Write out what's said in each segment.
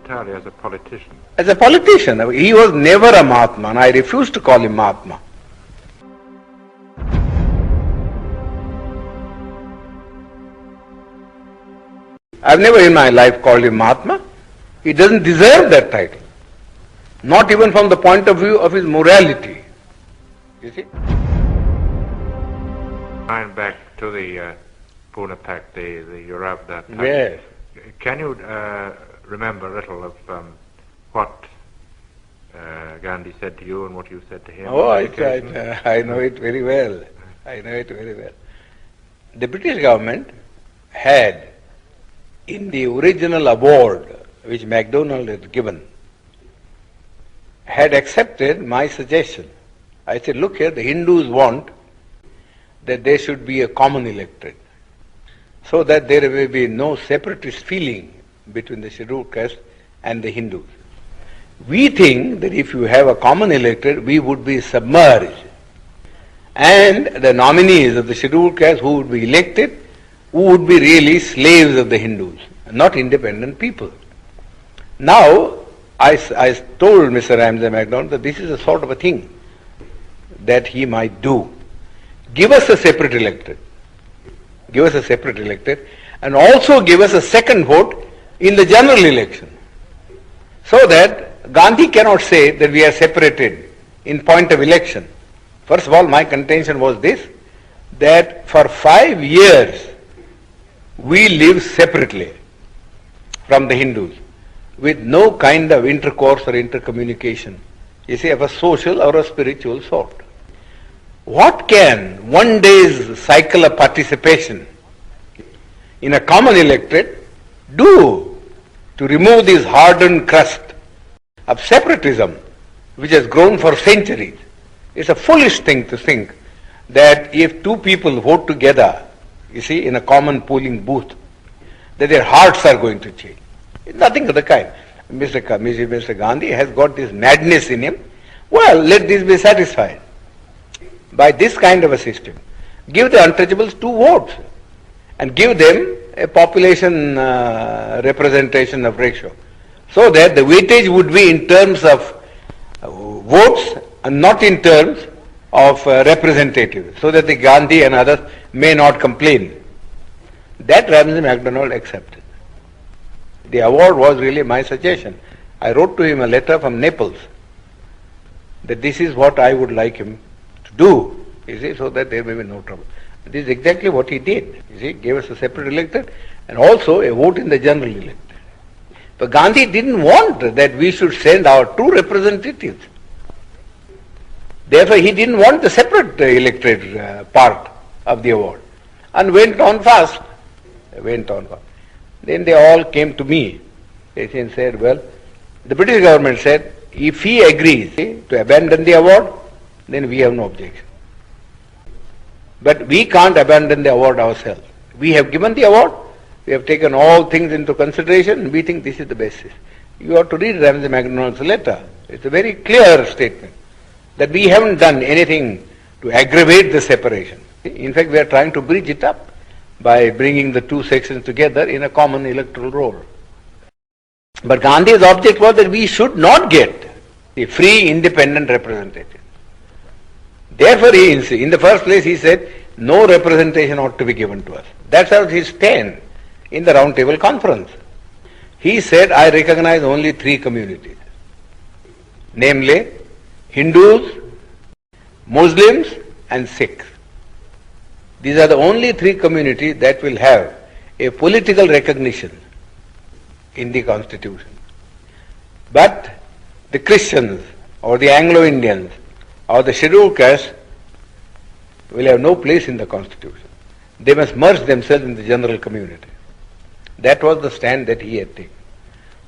entirely as a politician. As a politician. He was never a Mahatma, and I refuse to call him Mahatma. I've never in my life called him Mahatma. He doesn't deserve that title. Not even from the point of view of his morality. You see? Going back to the Poona Packt, the Eurabda. Yes. Can you remember a little of what Gandhi said to you and what you said to him? Oh, I know it very well. I know it very well. The British government had, in the original award which MacDonald had given, had accepted my suggestion. I said, look here, the Hindus want that there should be a common electorate, so that there may be no separatist feeling between the scheduled caste and the Hindus. We think that if you have a common electorate, we would be submerged, and the nominees of the scheduled caste who would be elected, who would be really slaves of the Hindus, not independent people. Now, I told Mr. Ramsay MacDonald that this is a sort of a thing that he might do. Give us a separate electorate. Give us a separate electorate, and also give us a second vote in the general election, so that Gandhi cannot say that we are separated in point of election. First of all, my contention was this, that for 5 years we live separately from the Hindus, with no kind of intercourse or intercommunication, you see, of a social or a spiritual sort. What can one day's cycle of participation in a common electorate do to remove this hardened crust of separatism which has grown for centuries? It's a foolish thing to think that if two people vote together, you see, in a common polling booth, that their hearts are going to change. It's nothing of the kind. Mr. Gandhi has got this madness in him. Well, let this be satisfied by this kind of a system. Give the untouchables 2 votes and give them a population representation of ratio, so that the weightage would be in terms of votes and not in terms of representatives, so that the Gandhi and others may not complain. That Ramsay MacDonald accepted. The award was really my suggestion. I wrote to him a letter from Naples that this is what I would like him to do, you see, so that there may be no trouble. This is exactly what he did. You see, gave us a separate electorate and also a vote in the general electorate. But Gandhi didn't want that we should send our 2 representatives. Therefore, he didn't want the separate electorate part of the award, and went on fast. Then they all came to me. They said, well, the British government said, if he agrees to abandon the award, then we have no objection. But we can't abandon the award ourselves. We have given the award, we have taken all things into consideration, and we think this is the basis. You have to read Ramsay MacDonald's letter. It's a very clear statement that we haven't done anything to aggravate the separation. In fact, we are trying to bridge it up by bringing the 2 sections together in a common electoral roll. But Gandhi's object was that we should not get a free, independent representative. Therefore, in the first place, he said, no representation ought to be given to us. That's how his stand in the Round Table Conference. He said, I recognize only 3 communities, namely Hindus, Muslims, and Sikhs. These are the only 3 communities that will have a political recognition in the Constitution. But the Christians or the Anglo-Indians or the scheduled caste will have no place in the Constitution. They must merge themselves in the general community. That was the stand that he had taken.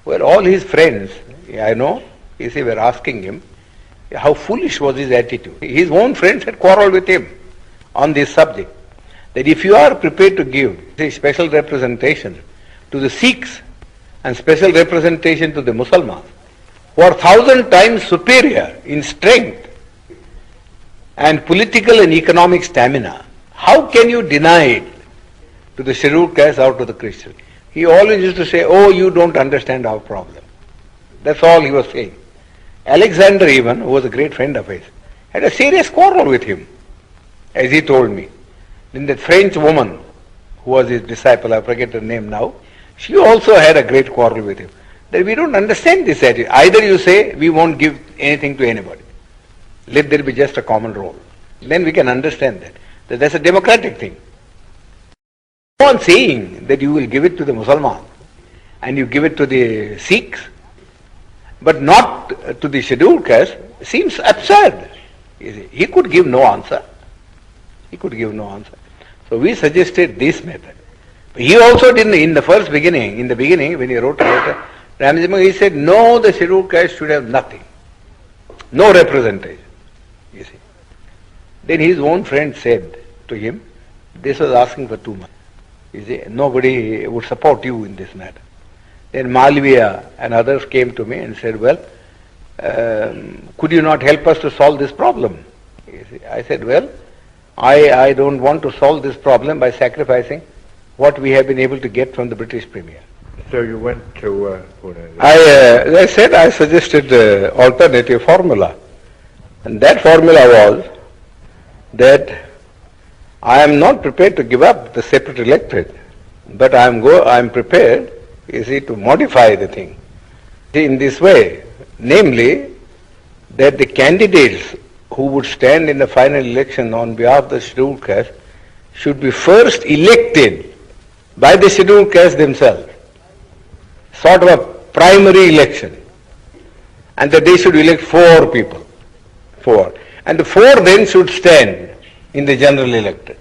Well, all his friends, I know, you see, were asking him how foolish was his attitude. His own friends had quarreled with him on this subject, that if you are prepared to give a special representation to the Sikhs and special representation to the Muslims, who are 1,000 times superior in strength and political and economic stamina, how can you deny it to the scheduled caste or to the Christian? He always used to say, oh, you don't understand our problem. That's all he was saying. Alexander even, who was a great friend of his, had a serious quarrel with him, as he told me. Then that French woman, who was his disciple, I forget her name now, she also had a great quarrel with him. That we don't understand this attitude. Either you say, we won't give anything to anybody. Let there be just a common role. Then we can understand that that's a democratic thing. Go on saying that you will give it to the Muslims and you give it to the Sikhs, but not to the scheduled caste, seems absurd. You see, he could give no answer. He could give no answer. So we suggested this method. He also didn't, in the beginning, when he wrote a letter, Ramajima, he said, no, the scheduled caste should have nothing. No representation. You see. Then his own friend said to him, this was asking for too much. You see, nobody would support you in this matter. Then Malviya and others came to me and said, well, could you not help us to solve this problem? You see, I said, well, I don't want to solve this problem by sacrificing what we have been able to get from the British Premier. So you went to Pune? As I said, I suggested alternative formula. And that formula was that I am not prepared to give up the separate electorate, but I am prepared, you see, to modify the thing. See, in this way, namely, that the candidates who would stand in the final election on behalf of the scheduled caste should be first elected by the scheduled caste themselves, sort of a primary election, and that they should elect 4 people, 4, and the 4 then should stand in the general electorate,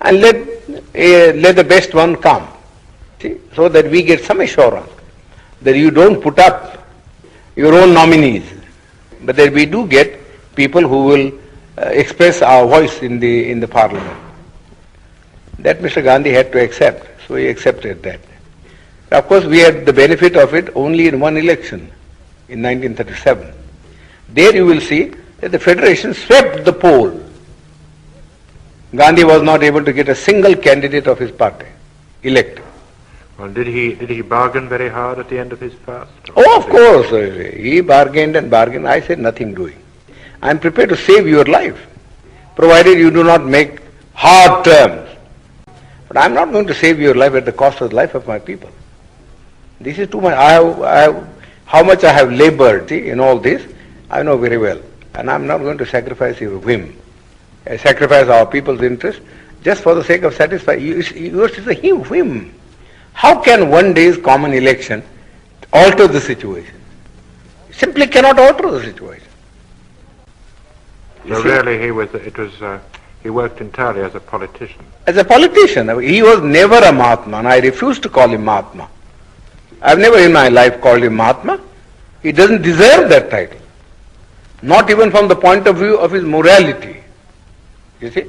and let the best one come, see, so that we get some assurance that you don't put up your own nominees, but that we do get people who will express our voice in the parliament. That Mr. Gandhi had to accept, so he accepted that. Of course, we had the benefit of it only in one election, in 1937. There you will see that the Federation swept the poll. Gandhi was not able to get a single candidate of his party elected. Well, did he bargain very hard at the end of his fast? Oh, of course. He bargained and bargained. I said nothing doing. I am prepared to save your life, provided you do not make hard terms. But I am not going to save your life at the cost of the life of my people. This is too much. How much I have labored in all this, I know very well. And I am not going to sacrifice your whim. I sacrifice our people's interest just for the sake of satisfying. Yours is a whim. How can one day's common election alter the situation? Simply cannot alter the situation. So really he worked entirely as a politician. As a politician. He was never a Mahatma, and I refuse to call him Mahatma. I've never in my life called him Mahatma. He doesn't deserve that title. Not even from the point of view of his morality. You see?